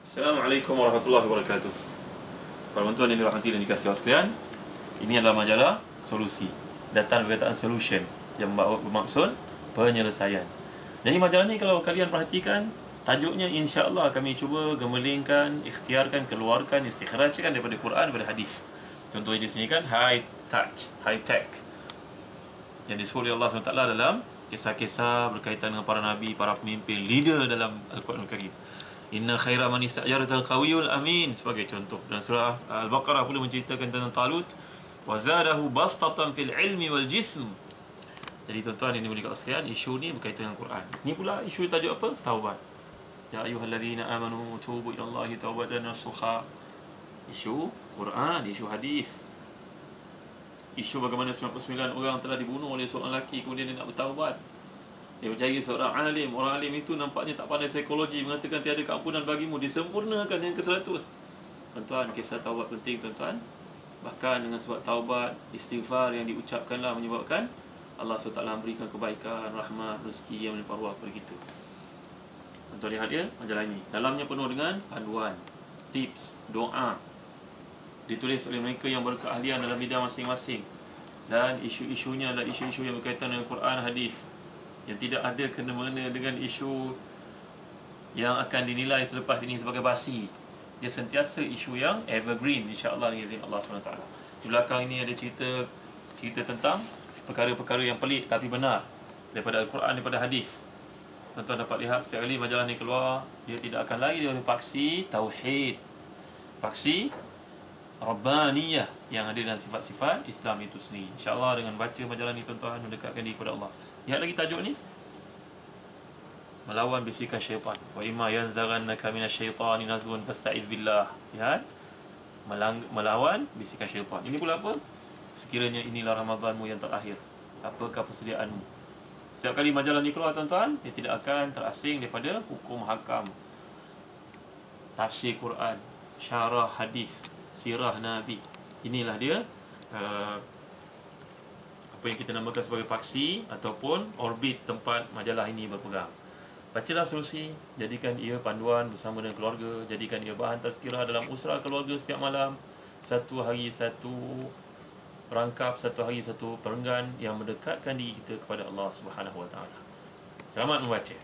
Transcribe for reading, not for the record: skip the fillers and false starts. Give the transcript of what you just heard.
Assalamualaikum warahmatullahi wabarakatuh. Para penonton yang dirahmati dan dikasihi Allah sekalian, ini adalah majalah Solusi. Datang perkataan solution yang bermaksud penyelesaian. Jadi majalah ni kalau kalian perhatikan, tajuknya insya-Allah kami cuba gemelingkan, ikhtiarkan, keluarkan, istikhrajkan daripada Quran daripada hadis. Contohnya di sini kan high touch, high tech yang disebut oleh Allah SWT dalam kisah-kisah berkaitan dengan para nabi, para pemimpin, leader dalam Al-Quran Al-Karim. Inna khaira man ista'jaratal qawiyul amin sebagai contoh. Dan surah Al-Baqarah pula menceritakan tentang Talut wa zadahu bastatan fil ilmi wal jism. Jadi tuan-tuan ini boleh kata sekalian, isu ni berkaitan dengan Quran. Ni pula isu tajuk apa? Taubat. Ya ayyuhallazina amanu tubu ilallahi taubatan nasuha. Isu Quran, isu hadis. Isu bagaimana 99 orang telah dibunuh oleh seorang lelaki kemudian dia nak bertaubat. Dia mencari seorang alim. Orang alim itu nampaknya tak pandai psikologi, mengatakan tiada keampunan bagimu, disempurnakan yang ke-100. Tuan-tuan, kisah taubat penting tuan-tuan. Bahkan dengan sebab taubat, istighfar yang diucapkanlah menyebabkan Allah SWT memberikan kebaikan, rahmat, rezeki yang melimpah ruah kepada kita. Tuan-tuan lihat dia, majalah ini. Dalamnya penuh dengan panduan, tips, doa. Ditulis oleh mereka yang berkeahlian dalam bidang masing-masing. Dan isu-isunya adalah isu-isu yang berkaitan dengan Quran, hadis, yang tidak ada kena-mengena dengan isu yang akan dinilai selepas ini sebagai basi. Dia sentiasa isu yang evergreen, insya-Allah dengan izin Allah SWT. Di belakang ini ada cerita tentang perkara-perkara yang pelik tapi benar daripada Al-Quran, daripada hadis. Tuan-tuan dapat lihat setiap kali majalah ni keluar, dia tidak akan lari dari paksi tauhid, paksi Rabbaniyah yang ada dalam sifat-sifat Islam itu sendiri. InsyaAllah dengan baca majalah ni tuan-tuan mendekatkan diri kepada Allah. Lihat lagi tajuk ni, melawan bisikan syaitan. Wa imma yanzaghannaka minasyaitani nazghun fasta'iz billah. Lihat, melawan bisikan syaitan. Ini pula apa? Sekiranya inilah Ramadanmu yang terakhir, apakah persediaanmu? Setiap kali majalah ni keluar tuan-tuan, dia tidak akan terasing daripada hukum hakam, tafsir Quran, syarah hadis, sirah Nabi. Inilah dia apa yang kita namakan sebagai paksi ataupun orbit tempat majalah ini berpegang. Bacalah Solusi, jadikan ia panduan bersama dengan keluarga, jadikan ia bahan tazkirah dalam usrah keluarga setiap malam. Satu hari satu rangkap, satu hari satu perenggan yang mendekatkan diri kita kepada Allah Subhanahu Wa Taala. Selamat membaca.